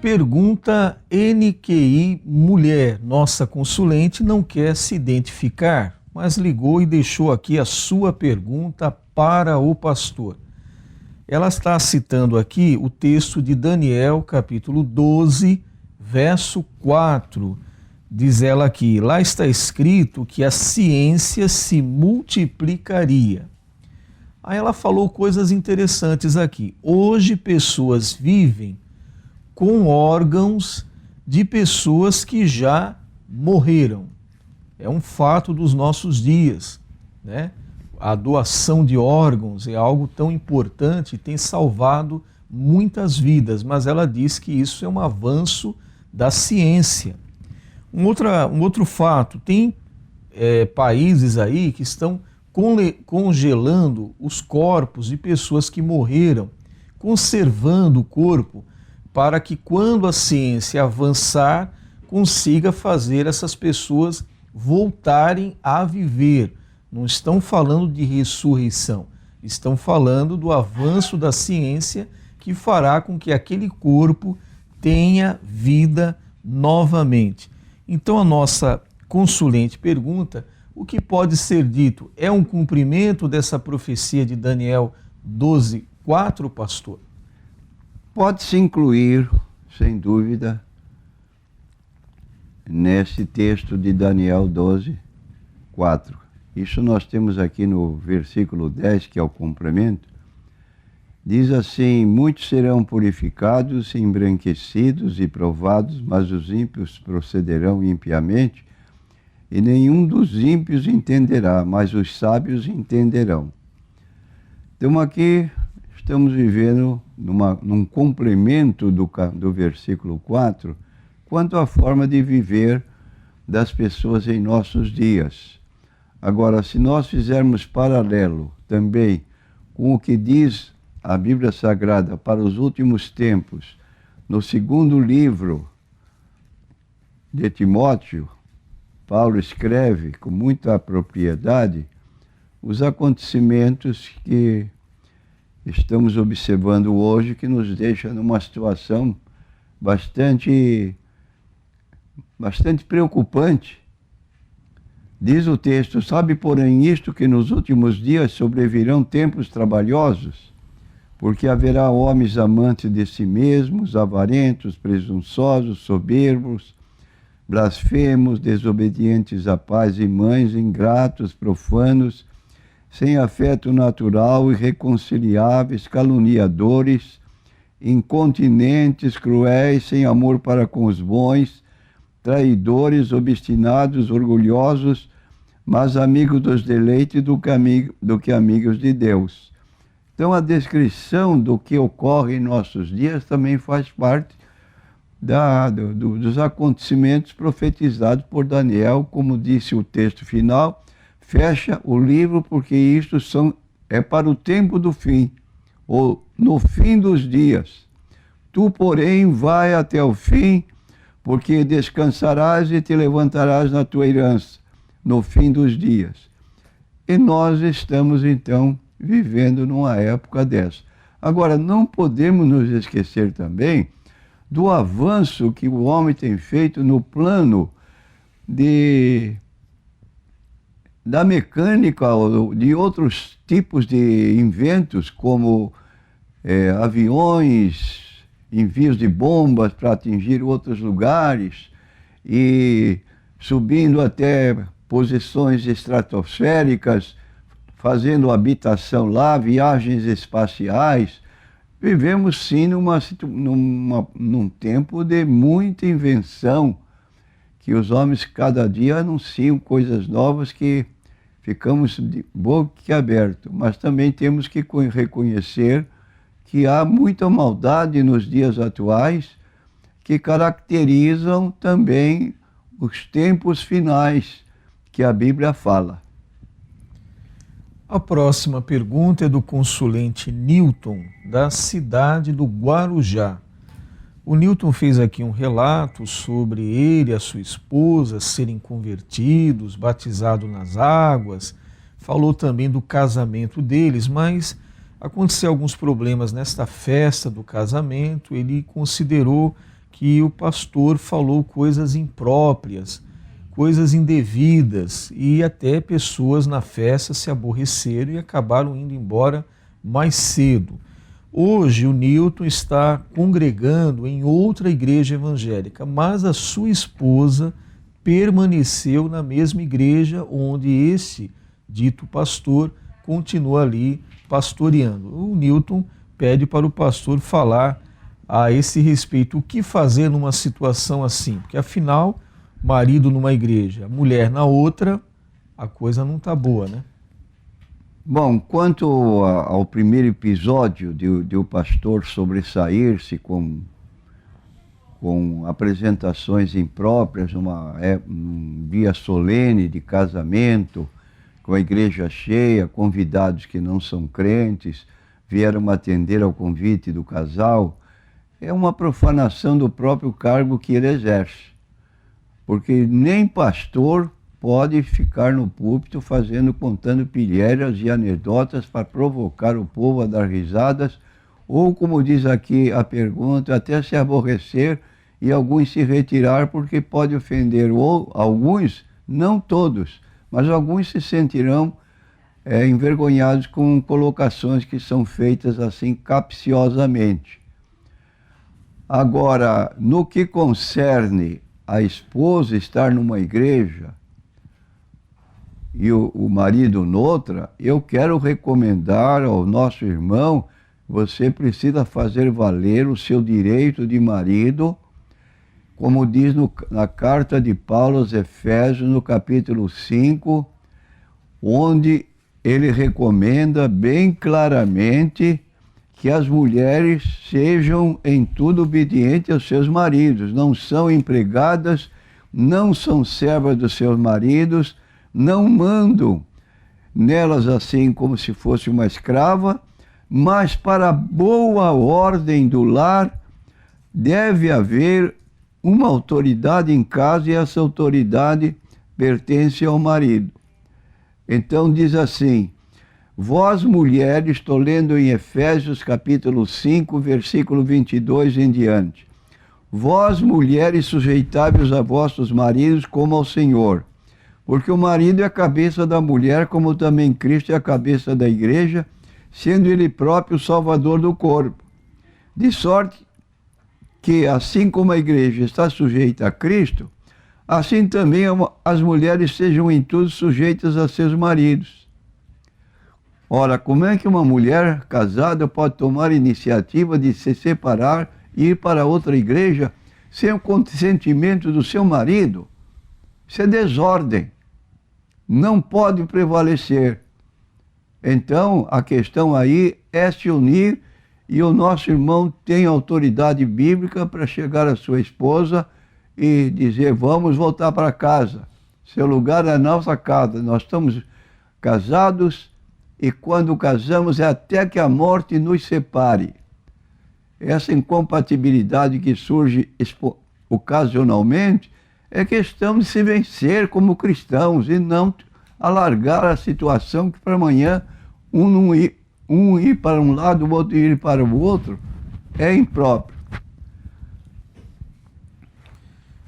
Pergunta NQI Mulher. Nossa consulente não quer se identificar, mas ligou e deixou aqui a sua pergunta para o pastor. Ela está citando aqui o texto de Daniel, capítulo 12, verso 4. Diz ela aqui, lá está escrito que a ciência se multiplicaria. Aí ela falou coisas interessantes aqui. Hoje pessoas vivem com órgãos de pessoas que já morreram. É um fato dos nossos dias, né? A doação de órgãos é algo tão importante e tem salvado muitas vidas, mas ela diz que isso é um avanço da ciência. Um outro fato, tem países aí que estão congelando os corpos de pessoas que morreram, conservando o corpo, para que quando a ciência avançar, consiga fazer essas pessoas voltarem a viver. Não estão falando de ressurreição, estão falando do avanço da ciência que fará com que aquele corpo tenha vida novamente. Então a nossa consulente pergunta, o que pode ser dito? É um cumprimento dessa profecia de Daniel 12, 4, pastor? Pode-se incluir, sem dúvida, nesse texto de Daniel 12, 4. Isso nós temos aqui no versículo 10, que é o complemento. Diz assim, muitos serão purificados, embranquecidos e provados, mas os ímpios procederão impiamente, e nenhum dos ímpios entenderá, mas os sábios entenderão. Então aqui estamos vivendo num complemento do versículo 4, quanto à forma de viver das pessoas em nossos dias. Agora, se nós fizermos paralelo também com o que diz a Bíblia Sagrada para os últimos tempos, no segundo livro de Timóteo, Paulo escreve com muita propriedade os acontecimentos que estamos observando hoje, que nos deixa numa situação bastante preocupante. Diz o texto, sabe porém isto, que nos últimos dias sobrevirão tempos trabalhosos, porque haverá homens amantes de si mesmos, avarentos, presunçosos, soberbos, blasfemos, desobedientes a pais e mães, ingratos, profanos, sem afeto natural, irreconciliáveis, caluniadores, incontinentes, cruéis, sem amor para com os bons, traidores, obstinados, orgulhosos, mas amigos dos deleites do que amigos de Deus. Então a descrição do que ocorre em nossos dias também faz parte dos acontecimentos profetizados por Daniel, como disse o texto final, fecha o livro porque isto é para o tempo do fim, ou no fim dos dias. Tu, porém, vai até o fim, porque descansarás e te levantarás na tua herança, no fim dos dias. E nós estamos, então, vivendo numa época dessa. Agora, não podemos nos esquecer também do avanço que o homem tem feito no plano da mecânica ou de outros tipos de inventos, como aviões, envios de bombas para atingir outros lugares e subindo até posições estratosféricas, fazendo habitação lá, viagens espaciais. Vivemos sim num tempo de muita invenção, que os homens cada dia anunciam coisas novas que ficamos de boca aberta, mas também temos que reconhecer que há muita maldade nos dias atuais que caracterizam também os tempos finais que a Bíblia fala. A próxima pergunta é do consulente Newton, da cidade do Guarujá. O Newton fez aqui um relato sobre ele e a sua esposa serem convertidos, batizados nas águas, falou também do casamento deles, mas aconteceu alguns problemas nesta festa do casamento. Ele considerou que o pastor falou coisas impróprias, coisas indevidas, e até pessoas na festa se aborreceram e acabaram indo embora mais cedo. Hoje o Newton está congregando em outra igreja evangélica, mas a sua esposa permaneceu na mesma igreja onde esse dito pastor continua ali pastoreando. O Newton pede para o pastor falar a esse respeito o que fazer numa situação assim, porque afinal, marido numa igreja, mulher na outra, a coisa não está boa, né? Bom, quanto ao primeiro episódio de o pastor sobressair-se com apresentações impróprias, um dia solene de casamento, com a igreja cheia, convidados que não são crentes, vieram atender ao convite do casal, é uma profanação do próprio cargo que ele exerce. Porque nem pastor pode ficar no púlpito contando pilhérias e anedotas para provocar o povo a dar risadas, ou, como diz aqui a pergunta, até se aborrecer e alguns se retirar, porque pode ofender alguns, não todos, mas alguns se sentirão envergonhados com colocações que são feitas assim capciosamente. Agora, no que concerne a esposa estar numa igreja e o marido noutra, eu quero recomendar ao nosso irmão, você precisa fazer valer o seu direito de marido, como diz na carta de Paulo aos Efésios, no capítulo 5, onde ele recomenda bem claramente que as mulheres sejam em tudo obedientes aos seus maridos, não são empregadas, não são servas dos seus maridos, não mandam nelas assim como se fosse uma escrava, mas para a boa ordem do lar deve haver uma autoridade em casa e essa autoridade pertence ao marido. Então diz assim: vós mulheres, estou lendo em Efésios capítulo 5, versículo 22 em diante. Vós mulheres sujeitáveis a vossos maridos como ao Senhor, porque o marido é a cabeça da mulher, como também Cristo é a cabeça da igreja, sendo ele próprio o salvador do corpo. De sorte que, assim como a igreja está sujeita a Cristo, assim também as mulheres sejam em tudo sujeitas a seus maridos. Ora, como é que uma mulher casada pode tomar a iniciativa de se separar e ir para outra igreja sem o consentimento do seu marido? Isso é desordem. Não pode prevalecer. Então, a questão aí é se unir, e o nosso irmão tem autoridade bíblica para chegar à sua esposa e dizer: vamos voltar para casa. Seu lugar é a nossa casa. Nós estamos casados e quando casamos é até que a morte nos separe. Essa incompatibilidade que surge ocasionalmente é questão de se vencer como cristãos e não alargar a situação que para amanhã um ir para um lado, o outro ir para o outro, é impróprio.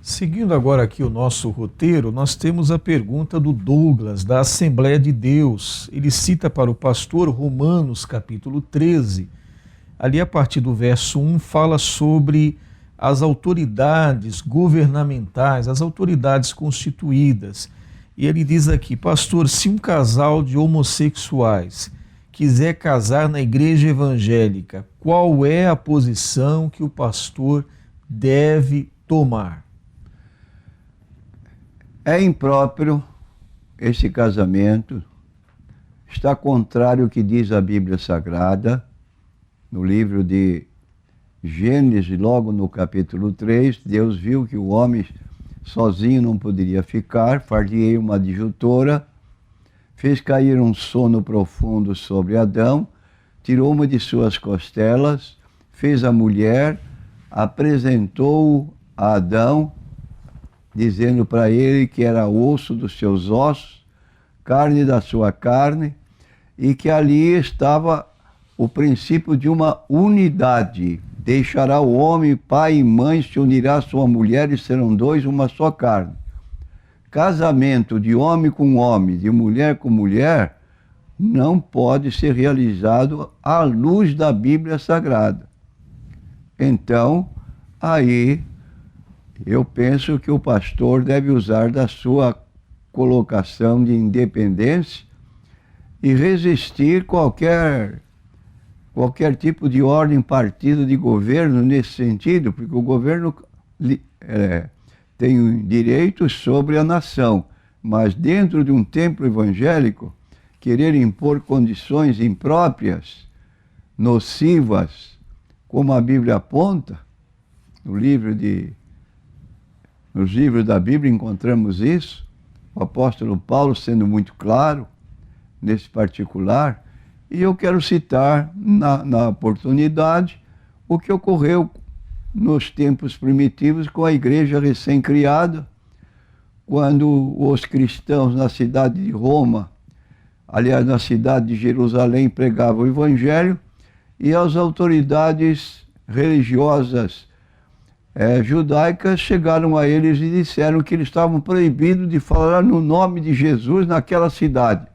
Seguindo agora aqui o nosso roteiro, nós temos a pergunta do Douglas, da Assembleia de Deus. Ele cita para o pastor Romanos capítulo 13. Ali, a partir do verso 1, fala sobre as autoridades governamentais, as autoridades constituídas. E ele diz aqui: pastor, se um casal de homossexuais quiser casar na igreja evangélica, qual é a posição que o pastor deve tomar? É impróprio esse casamento, está contrário ao que diz a Bíblia Sagrada, no livro de Gênesis, logo no capítulo 3, Deus viu que o homem sozinho não poderia ficar, far-lhe-ei uma adjutora, fez cair um sono profundo sobre Adão, tirou uma de suas costelas, fez a mulher, apresentou-o a Adão, dizendo para ele que era osso dos seus ossos, carne da sua carne, e que ali estava o princípio de uma unidade. Deixará o homem, pai e mãe, se unirá à sua mulher e serão dois, uma só carne. Casamento de homem com homem, de mulher com mulher, não pode ser realizado à luz da Bíblia Sagrada. Então, aí, eu penso que o pastor deve usar da sua colocação de independência e resistir qualquer tipo de ordem, partido de governo nesse sentido, porque o governo tem direitos sobre a nação, mas dentro de um templo evangélico, querer impor condições impróprias, nocivas, como a Bíblia aponta, nos livros da Bíblia encontramos isso, o apóstolo Paulo sendo muito claro nesse particular, e eu quero citar na oportunidade o que ocorreu nos tempos primitivos com a igreja recém-criada, quando os cristãos na cidade de Roma, aliás, na cidade de Jerusalém, pregavam o evangelho, e as autoridades religiosas judaicas chegaram a eles e disseram que eles estavam proibidos de falar no nome de Jesus naquela cidade.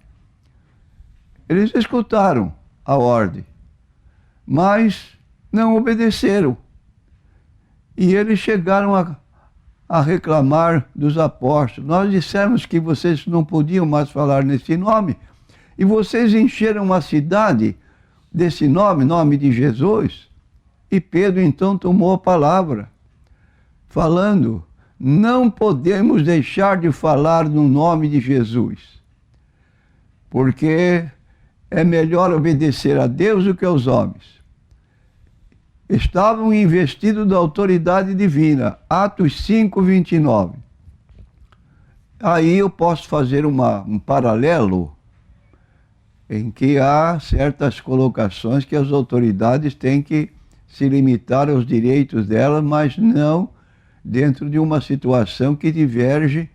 Eles escutaram a ordem, mas não obedeceram. E eles chegaram a reclamar dos apóstolos. Nós dissemos que vocês não podiam mais falar nesse nome, e vocês encheram a cidade desse nome, nome de Jesus. E Pedro então tomou a palavra, falando: não podemos deixar de falar no nome de Jesus, porque é melhor obedecer a Deus do que aos homens. Estavam investidos da autoridade divina, Atos 5, 29. Aí eu posso fazer um paralelo em que há certas colocações que as autoridades têm que se limitar aos direitos delas, mas não dentro de uma situação que diverge,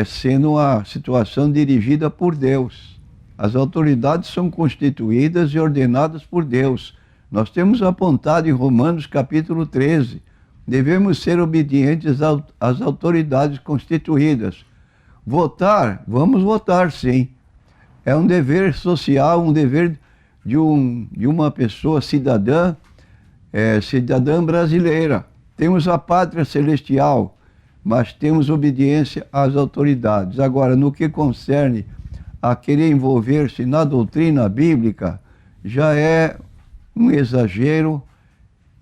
sendo uma situação dirigida por Deus. As autoridades são constituídas e ordenadas por Deus. Nós temos apontado em Romanos capítulo 13, devemos ser obedientes às autoridades constituídas. Votar, vamos votar sim. É um dever social, um dever de uma pessoa cidadã brasileira. Temos a pátria celestial, mas temos obediência às autoridades. Agora, no que concerne a querer envolver-se na doutrina bíblica, já é um exagero,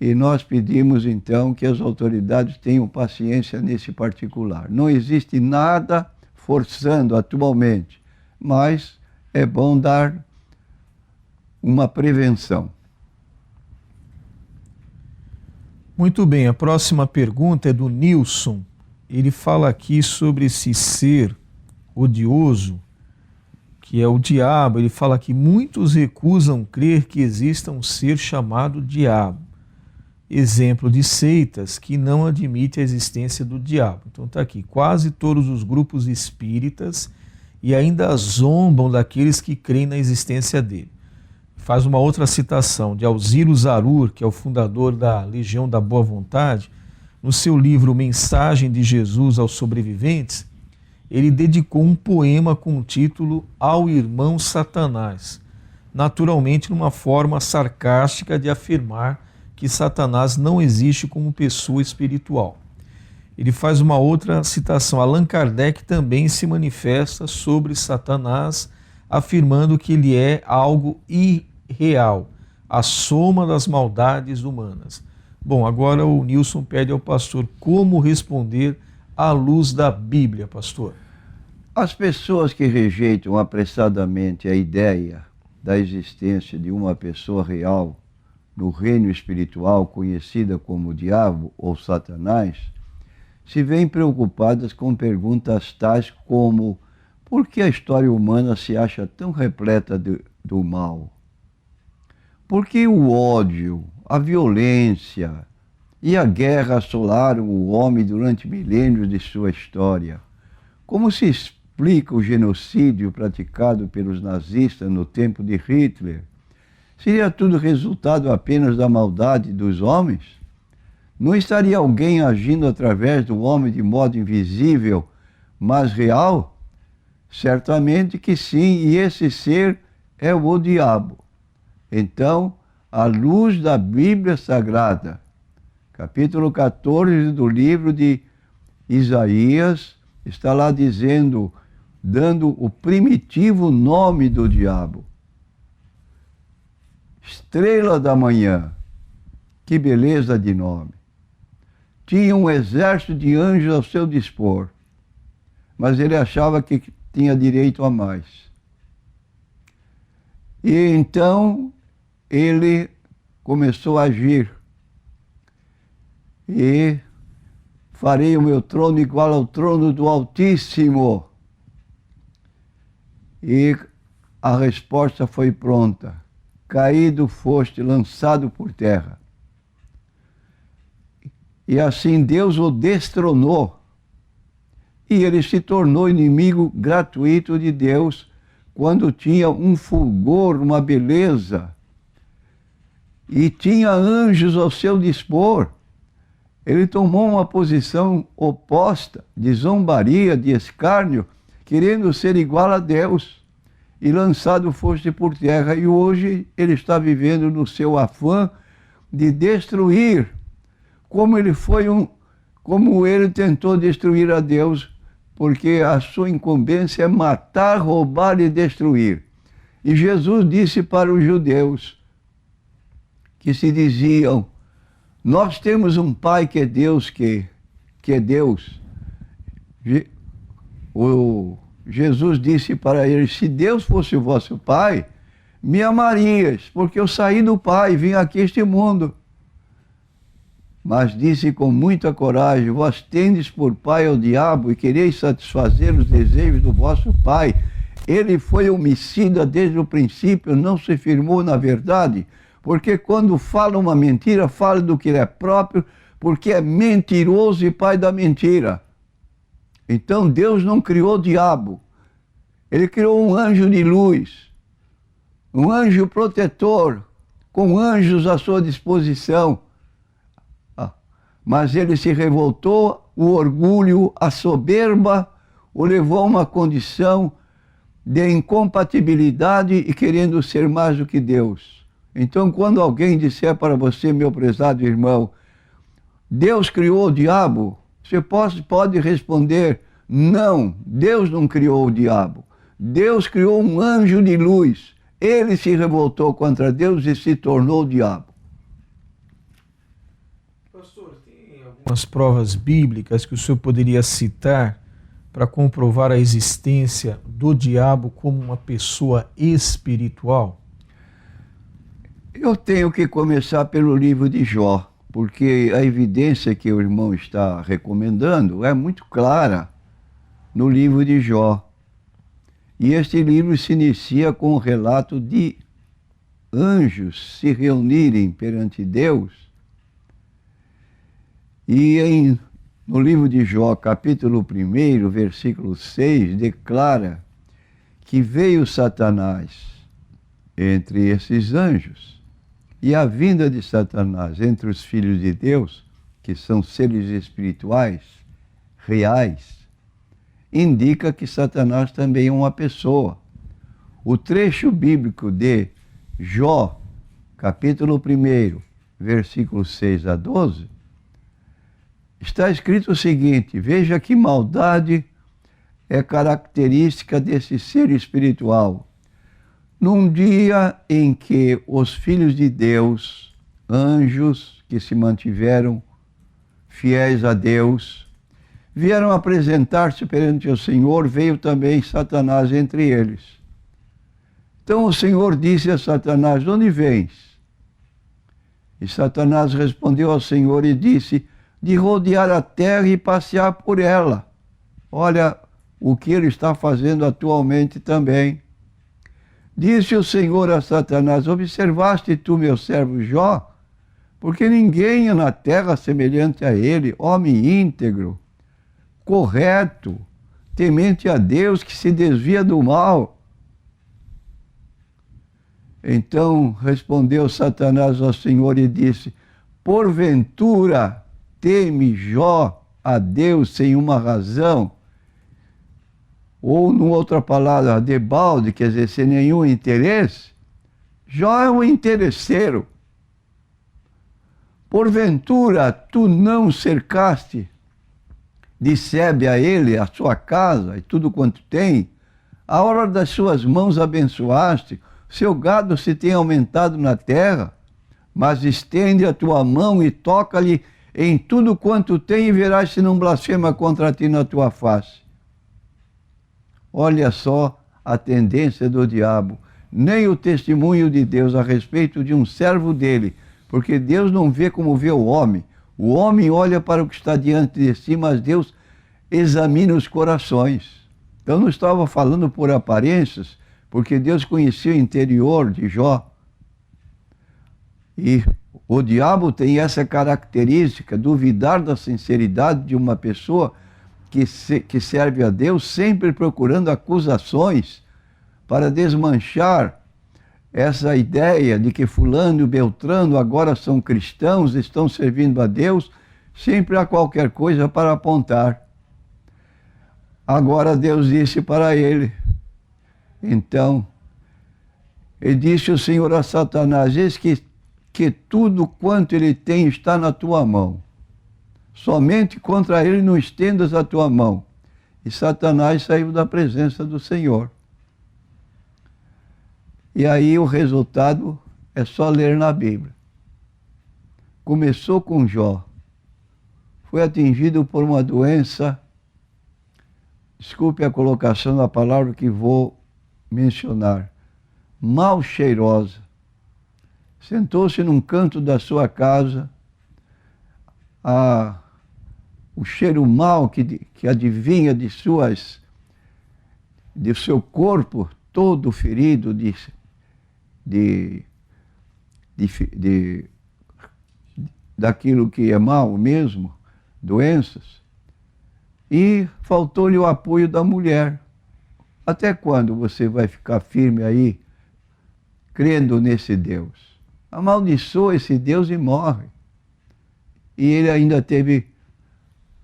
e nós pedimos então que as autoridades tenham paciência nesse particular. Não existe nada forçando atualmente, mas é bom dar uma prevenção. Muito bem, a próxima pergunta é do Nilson. Ele fala aqui sobre esse ser odioso, que é o diabo. Ele fala que muitos recusam crer que exista um ser chamado diabo. Exemplo de seitas que não admitem a existência do diabo. Então está aqui, quase todos os grupos espíritas e ainda zombam daqueles que creem na existência dele. Faz uma outra citação de Alziro Zarur, que é o fundador da Legião da Boa Vontade. No seu livro Mensagem de Jesus aos Sobreviventes, ele dedicou um poema com o título Ao Irmão Satanás, naturalmente numa forma sarcástica de afirmar que Satanás não existe como pessoa espiritual. Ele faz uma outra citação. Allan Kardec também se manifesta sobre Satanás, afirmando que ele é algo irreal, a soma das maldades humanas. Bom, agora o Nilson pede ao pastor como responder à luz da Bíblia, pastor. As pessoas que rejeitam apressadamente a ideia da existência de uma pessoa real no reino espiritual, conhecida como diabo ou Satanás, se veem preocupadas com perguntas tais como: por que a história humana se acha tão repleta do mal? Por que o ódio, a violência e a guerra assolaram o homem durante milênios de sua história? Como se explica o genocídio praticado pelos nazistas no tempo de Hitler Seria tudo resultado apenas da maldade dos homens? Não estaria alguém agindo através do homem de modo invisível, mas real? Certamente que sim, e esse ser é o diabo. Então, à luz da Bíblia Sagrada, capítulo 14 do livro de Isaías, está lá dizendo, dando o primitivo nome do diabo. Estrela da manhã, que beleza de nome. Tinha um exército de anjos ao seu dispor, mas ele achava que tinha direito a mais. E então ele começou a agir. E farei o meu trono igual ao trono do Altíssimo. E a resposta foi pronta. Caído foste, lançado por terra. E assim Deus o destronou. E ele se tornou inimigo gratuito de Deus quando tinha um fulgor, uma beleza. E tinha anjos ao seu dispor. Ele tomou uma posição oposta, de zombaria, de escárnio, querendo ser igual a Deus. E lançado foste por terra. E hoje ele está vivendo no seu afã de destruir, como ele tentou destruir a Deus, porque a sua incumbência é matar, roubar e destruir. E Jesus disse para os judeus, que se diziam, nós temos um Pai que é Deus, que é Deus. Jesus disse para eles, se Deus fosse o vosso Pai, me amarias, porque eu saí do Pai e vim aqui a este mundo. Mas disse com muita coragem, vós tendes por pai o diabo e quereis satisfazer os desejos do vosso pai. Ele foi homicida desde o princípio, não se firmou na verdade, porque quando fala uma mentira, fala do que é próprio, porque é mentiroso e pai da mentira. Então Deus não criou o diabo, ele criou um anjo de luz, um anjo protetor, com anjos à sua disposição. Mas ele se revoltou, o orgulho, a soberba, o levou a uma condição de incompatibilidade e querendo ser mais do que Deus. Então, quando alguém disser para você, meu prezado irmão, Deus criou o diabo, você pode responder, não, Deus não criou o diabo. Deus criou um anjo de luz. Ele se revoltou contra Deus e se tornou o diabo. Algumas provas bíblicas que o senhor poderia citar para comprovar a existência do diabo como uma pessoa espiritual? Eu tenho que começar pelo livro de Jó, porque a evidência que o irmão está recomendando é muito clara no livro de Jó. E este livro se inicia com o relato de anjos se reunirem perante Deus. E no livro de Jó, capítulo 1, versículo 6, declara que veio Satanás entre esses anjos. E a vinda de Satanás entre os filhos de Deus, que são seres espirituais, reais, indica que Satanás também é uma pessoa. O trecho bíblico de Jó, capítulo 1, versículo 6 a 12, está escrito o seguinte, veja que maldade é característica desse ser espiritual. Num dia em que os filhos de Deus, anjos que se mantiveram fiéis a Deus, vieram apresentar-se perante o Senhor, veio também Satanás entre eles. Então o Senhor disse a Satanás, de onde vens? E Satanás respondeu ao Senhor e disse, de rodear a terra e passear por ela. Olha o que ele está fazendo atualmente também. Disse o Senhor a Satanás, observaste tu meu servo Jó? Porque ninguém é na terra semelhante a ele, homem íntegro, correto, temente a Deus, que se desvia do mal. Então respondeu Satanás ao Senhor e disse: porventura teme Jó a Deus sem uma razão? Ou, numa outra palavra, debalde, quer dizer, sem nenhum interesse? Jó é um interesseiro. Porventura tu não cercaste de sebe a ele, a sua casa e tudo quanto tem? A hora das suas mãos abençoaste, seu gado se tem aumentado na terra, mas estende a tua mão e toca-lhe em tudo quanto tem e verás se não blasfema contra ti na tua face. Olha só a tendência do diabo, nem o testemunho de Deus a respeito de um servo dele, porque Deus não vê como vê o homem olha para o que está diante de si, mas Deus examina os corações. Então não estava falando por aparências, porque Deus conhecia o interior de Jó. E o diabo tem essa característica, duvidar da sinceridade de uma pessoa que serve a Deus, sempre procurando acusações para desmanchar essa ideia de que fulano e beltrano agora são cristãos, estão servindo a Deus, sempre há qualquer coisa para apontar. Agora Deus disse para ele, então, ele disse o Senhor a Satanás: eis que tudo quanto ele tem está na tua mão. Somente contra ele não estendas a tua mão. E Satanás saiu da presença do Senhor. E aí o resultado é só ler na Bíblia. Começou com Jó. Foi atingido por uma doença, desculpe a colocação da palavra que vou mencionar, mal cheirosa. Sentou-se num canto da sua casa, o cheiro mau que adivinha de seu corpo todo ferido daquilo que é mal mesmo, doenças, e faltou-lhe o apoio da mulher. Até quando você vai ficar firme aí, crendo nesse Deus? Amaldiçoa esse Deus e morre. E ele ainda teve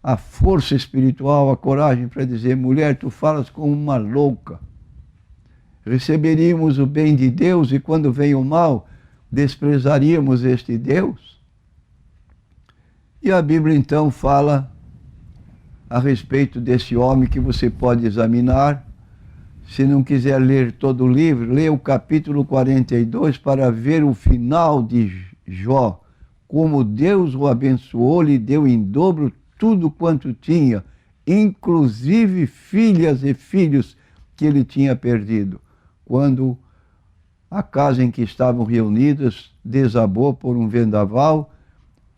a força espiritual, a coragem para dizer: mulher, tu falas como uma louca. Receberíamos o bem de Deus e quando vem o mal, desprezaríamos este Deus? E a Bíblia então fala a respeito desse homem que você pode examinar. Se não quiser ler todo o livro, lê o capítulo 42 para ver o final de Jó, como Deus o abençoou, lhe deu em dobro tudo quanto tinha, inclusive filhas e filhos que ele tinha perdido, quando a casa em que estavam reunidos desabou por um vendaval.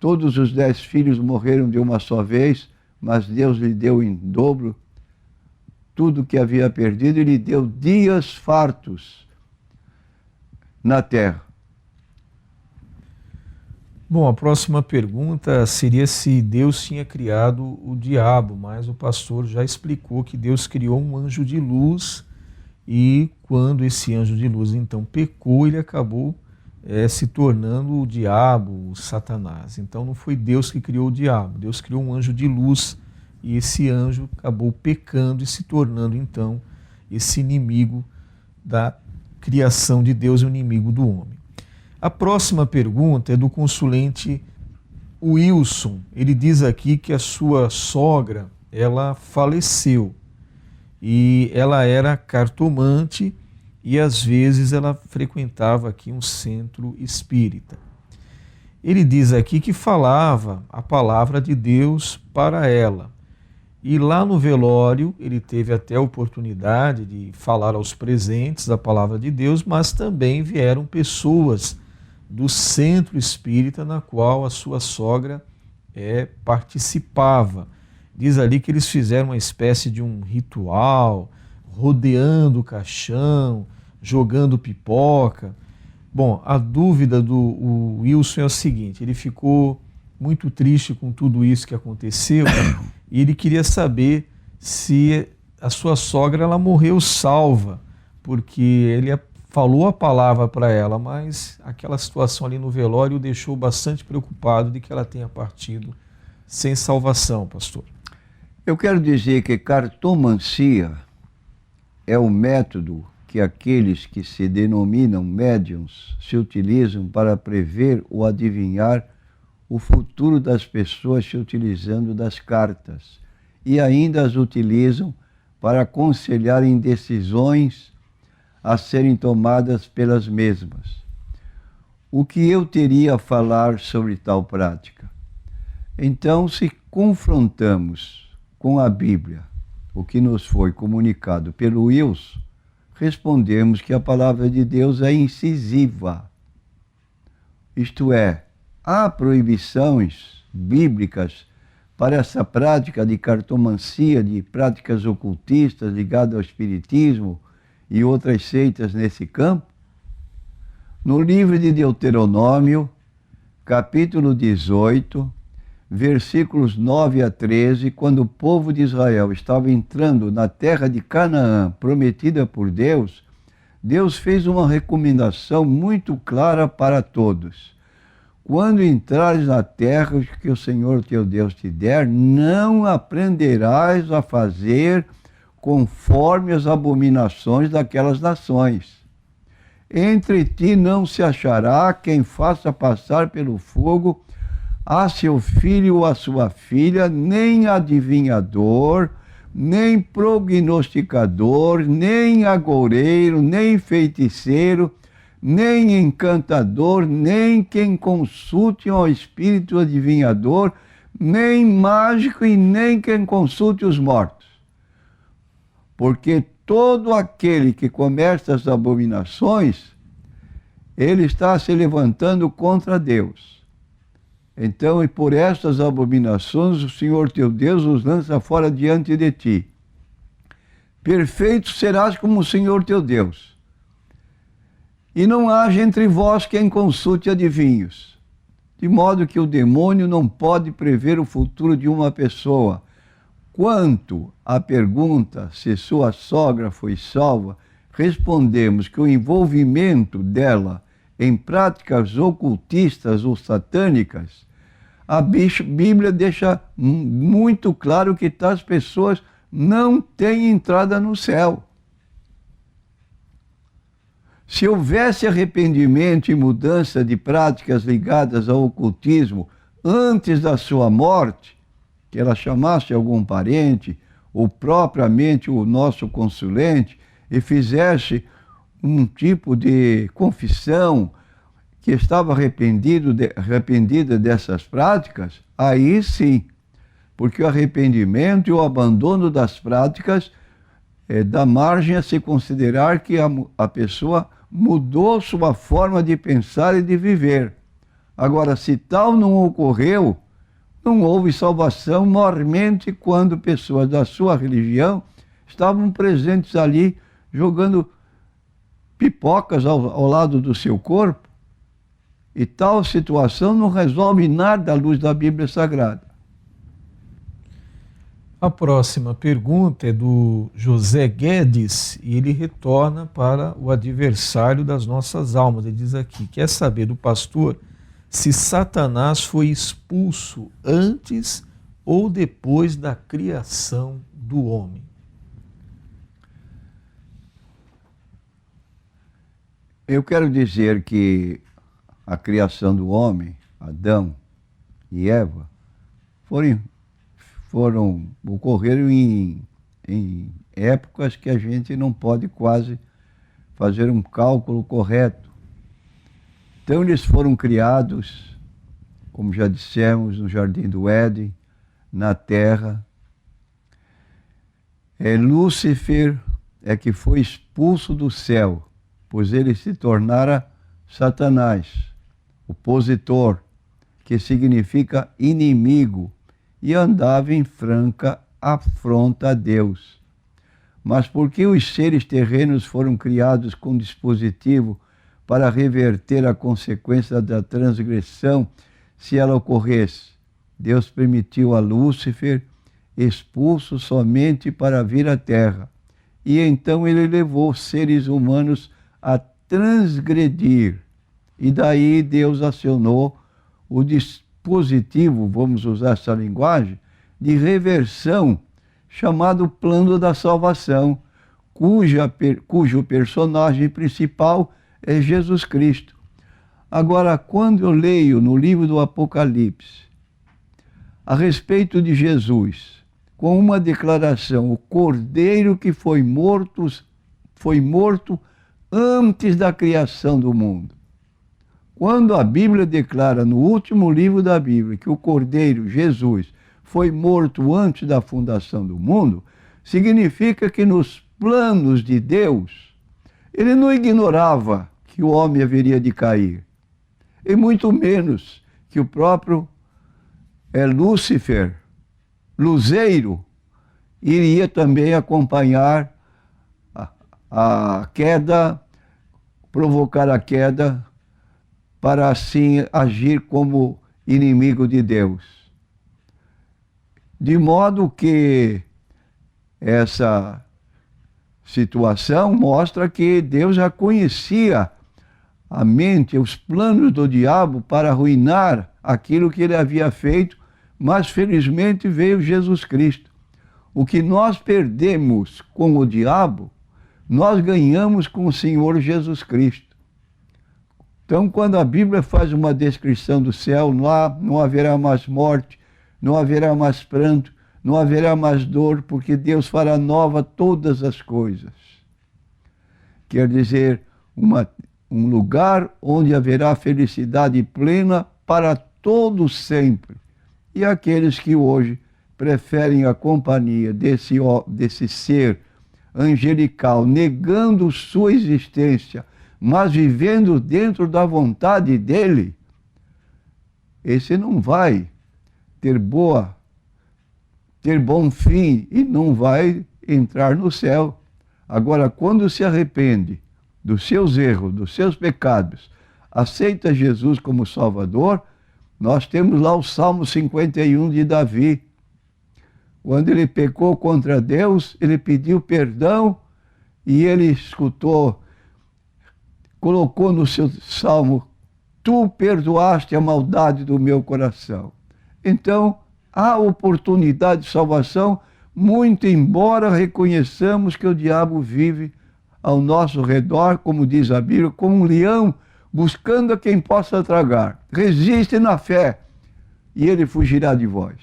Todos os 10 filhos morreram de uma só vez, mas Deus lhe deu em dobro tudo que havia perdido e lhe deu dias fartos na terra. Bom, a próxima pergunta seria se Deus tinha criado o diabo, mas o pastor já explicou que Deus criou um anjo de luz e quando esse anjo de luz então pecou, ele acabou se tornando o diabo, o Satanás. Então não foi Deus que criou o diabo, Deus criou um anjo de luz e esse anjo acabou pecando e se tornando então esse inimigo da criação de Deus e o inimigo do homem. A próxima pergunta é do consulente Wilson. Ele diz aqui que a sua sogra, ela faleceu e ela era cartomante e às vezes ela frequentava aqui um centro espírita. Ele diz aqui que falava a palavra de Deus para ela. E lá no velório ele teve até a oportunidade de falar aos presentes da palavra de Deus, mas também vieram pessoas do centro espírita na qual a sua sogra participava. Diz ali que eles fizeram uma espécie de um ritual, rodeando o caixão, jogando pipoca. Bom, a dúvida do Wilson é o seguinte: ele ficou muito triste com tudo isso que aconteceu e ele queria saber se a sua sogra ela morreu salva, porque ele falou a palavra para ela, mas aquela situação ali no velório o deixou bastante preocupado de que ela tenha partido sem salvação, pastor. Eu quero dizer que cartomancia é o método que aqueles que se denominam médiuns se utilizam para prever ou adivinhar o futuro das pessoas se utilizando das cartas. E ainda as utilizam para aconselhar em decisões a serem tomadas pelas mesmas. O que eu teria a falar sobre tal prática? Então, se confrontamos com a Bíblia, o que nos foi comunicado pelo Wilson, respondemos que a palavra de Deus é incisiva. Isto é, há proibições bíblicas para essa prática de cartomancia, de práticas ocultistas ligadas ao espiritismo e outras seitas nesse campo? No livro de Deuteronômio, capítulo 18, versículos 9 a 13, quando o povo de Israel estava entrando na terra de Canaã, prometida por Deus, Deus fez uma recomendação muito clara para todos. Quando entrares na terra que o Senhor teu Deus te der, não aprenderás a fazer conforme as abominações daquelas nações. Entre ti não se achará quem faça passar pelo fogo a seu filho ou a sua filha, nem adivinhador, nem prognosticador, nem agoureiro, nem feiticeiro, nem encantador, nem quem consulte ao espírito adivinhador, nem mágico e nem quem consulte os mortos. Porque todo aquele que comete as abominações, ele está se levantando contra Deus. Então, e por estas abominações, o Senhor teu Deus os lança fora diante de ti. Perfeito serás como o Senhor teu Deus. E não haja entre vós quem consulte adivinhos, de modo que o demônio não pode prever o futuro de uma pessoa. Quanto à pergunta se sua sogra foi salva, respondemos que o envolvimento dela em práticas ocultistas ou satânicas, a Bíblia deixa muito claro que tais pessoas não têm entrada no céu. Se houvesse arrependimento e mudança de práticas ligadas ao ocultismo antes da sua morte, que ela chamasse algum parente, ou propriamente o nosso consulente, e fizesse um tipo de confissão que estava arrependida dessas práticas, aí sim, porque o arrependimento e o abandono das práticas dá margem a se considerar que a pessoa mudou sua forma de pensar e de viver. Agora, se tal não ocorreu, não houve salvação, mormente quando pessoas da sua religião estavam presentes ali, jogando pipocas ao lado do seu corpo. E tal situação não resolve nada à luz da Bíblia Sagrada. A próxima pergunta é do José Guedes e ele retorna para o adversário das nossas almas. Ele diz aqui, quer saber do pastor se Satanás foi expulso antes ou depois da criação do homem. Eu quero dizer que a criação do homem, Adão e Eva, ocorreram em épocas que a gente não pode quase fazer um cálculo correto. Então eles foram criados, como já dissemos, no Jardim do Éden, na terra. Lúcifer é que foi expulso do céu, pois ele se tornara Satanás, opositor, que significa inimigo, e andava em franca afronta a Deus. Mas por que os seres terrenos foram criados com dispositivo para reverter a consequência da transgressão se ela ocorresse? Deus permitiu a Lúcifer expulso somente para vir à terra. E então ele levou seres humanos a transgredir. E daí Deus acionou o dispositivo, vamos usar essa linguagem, de reversão, chamado plano da salvação, cujo personagem principal é Jesus Cristo. Agora, quando eu leio no livro do Apocalipse a respeito de Jesus, com uma declaração, o Cordeiro que foi morto antes da criação do mundo. Quando a Bíblia declara no último livro da Bíblia que o Cordeiro, Jesus, foi morto antes da fundação do mundo, significa que nos planos de Deus, ele não ignorava que o homem haveria de cair, e muito menos que o próprio Lúcifer, luzeiro, iria também acompanhar a queda, provocar a queda, para assim agir como inimigo de Deus. De modo que essa situação mostra que Deus já conhecia a mente, os planos do diabo para arruinar aquilo que ele havia feito, mas felizmente veio Jesus Cristo. O que nós perdemos com o diabo, nós ganhamos com o Senhor Jesus Cristo. Então, quando a Bíblia faz uma descrição do céu, lá não haverá mais morte, não haverá mais pranto, não haverá mais dor, porque Deus fará nova todas as coisas. Quer dizer, um lugar onde haverá felicidade plena para todos sempre. E aqueles que hoje preferem a companhia desse ser angelical, negando sua existência, mas vivendo dentro da vontade dele, esse não vai ter bom fim e não vai entrar no céu. Agora, quando se arrepende dos seus erros, dos seus pecados, aceita Jesus como Salvador, nós temos lá o Salmo 51 de Davi. Quando ele pecou contra Deus, ele pediu perdão e ele escutou, colocou no seu salmo: tu perdoaste a maldade do meu coração. Então, há oportunidade de salvação, muito embora reconheçamos que o diabo vive ao nosso redor, como diz a Bíblia, como um leão buscando a quem possa tragar. Resiste na fé e ele fugirá de vós.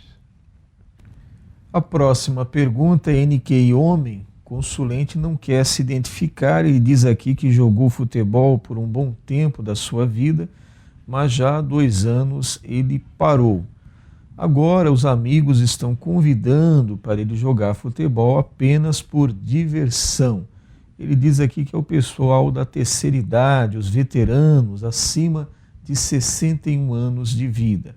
A próxima pergunta é NK Homem. Consulente não quer se identificar. Ele diz aqui que jogou futebol por um bom tempo da sua vida, mas já há 2 anos ele parou. Agora os amigos estão convidando para ele jogar futebol apenas por diversão. Ele diz aqui que é o pessoal da terceira idade, os veteranos acima de 61 anos de vida.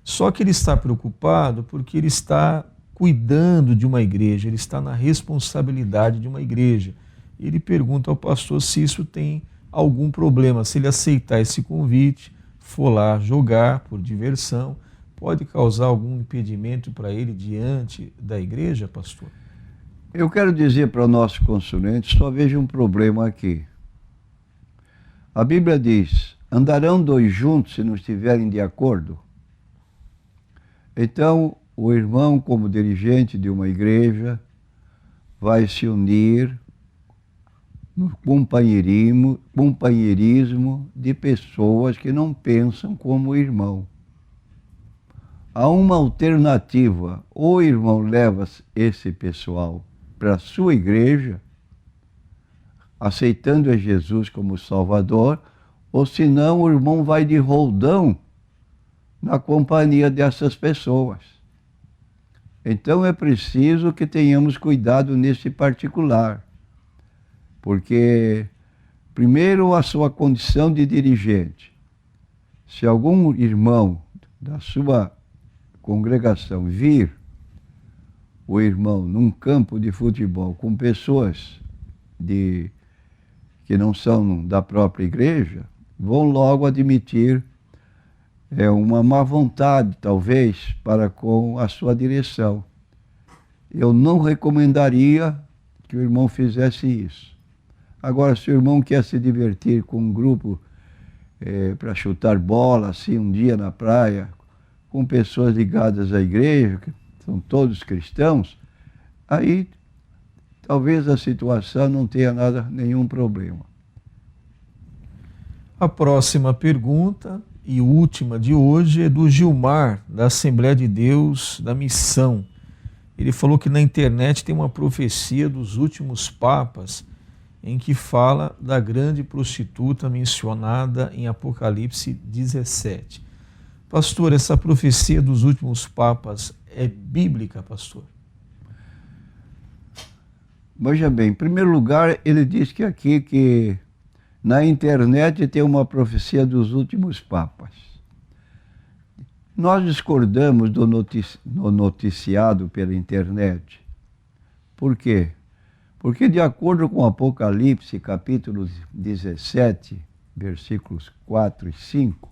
Só que ele está preocupado porque ele está cuidando de uma igreja, ele está na responsabilidade de uma igreja. Ele pergunta ao pastor se isso tem algum problema, se ele aceitar esse convite, for lá jogar por diversão, pode causar algum impedimento para ele diante da igreja, pastor? Eu quero dizer para o nosso consulente, só vejo um problema aqui. A Bíblia diz: andarão 2 juntos se não estiverem de acordo? Então, o irmão, como dirigente de uma igreja, vai se unir no companheirismo de pessoas que não pensam como o irmão. Há uma alternativa: ou o irmão leva esse pessoal para a sua igreja, aceitando a Jesus como Salvador, ou senão o irmão vai de roldão na companhia dessas pessoas. Então é preciso que tenhamos cuidado nesse particular, porque, primeiro, a sua condição de dirigente. Se algum irmão da sua congregação vir o irmão num campo de futebol com pessoas que não são da própria igreja, vão logo admitir uma má vontade, talvez, para com a sua direção. Eu não recomendaria que o irmão fizesse isso. Agora, se o irmão quer se divertir com um grupo para chutar bola, assim, um dia na praia, com pessoas ligadas à igreja, que são todos cristãos, aí talvez a situação não tenha nenhum problema. A próxima pergunta e última de hoje é do Gilmar, da Assembleia de Deus da Missão. Ele falou que na internet tem uma profecia dos últimos papas em que fala da grande prostituta mencionada em Apocalipse 17. Pastor, essa profecia dos últimos papas é bíblica, pastor? Veja bem, em primeiro lugar, ele diz que aqui que na internet tem uma profecia dos últimos papas. Nós discordamos do noticiado pela internet. Por quê? Porque de acordo com Apocalipse, capítulo 17, versículos 4 e 5,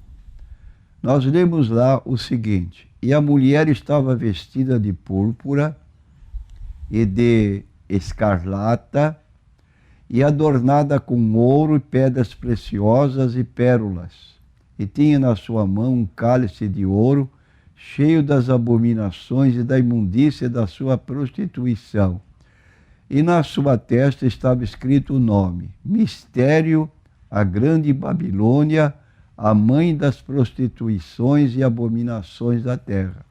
nós lemos lá o seguinte: e a mulher estava vestida de púrpura e de escarlata, e adornada com ouro e pedras preciosas e pérolas, e tinha na sua mão um cálice de ouro, cheio das abominações e da imundícia da sua prostituição. E na sua testa estava escrito o nome: Mistério, a Grande Babilônia, a mãe das prostituições e abominações da terra.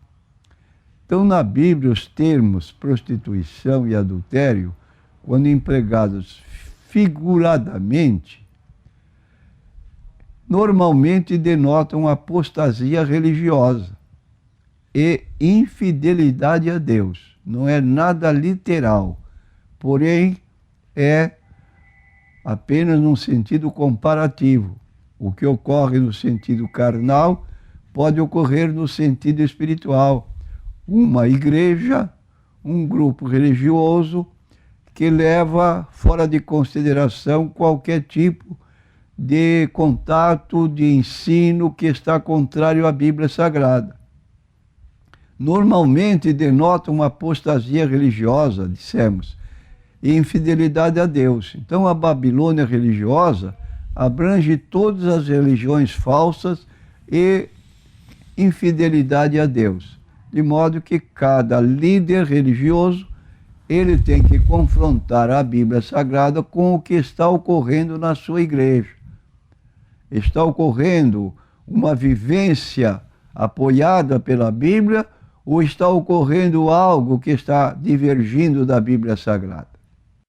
Então, na Bíblia, os termos prostituição e adultério, quando empregados figuradamente, normalmente denotam apostasia religiosa e infidelidade a Deus. Não é nada literal, porém é apenas num sentido comparativo. O que ocorre no sentido carnal pode ocorrer no sentido espiritual. Uma igreja, um grupo religioso que leva fora de consideração qualquer tipo de contato, de ensino que está contrário à Bíblia Sagrada. Normalmente denota uma apostasia religiosa, dissemos, e infidelidade a Deus. Então a Babilônia religiosa abrange todas as religiões falsas e infidelidade a Deus. De modo que cada líder religioso ele tem que confrontar a Bíblia Sagrada com o que está ocorrendo na sua igreja. Está ocorrendo uma vivência apoiada pela Bíblia ou está ocorrendo algo que está divergindo da Bíblia Sagrada?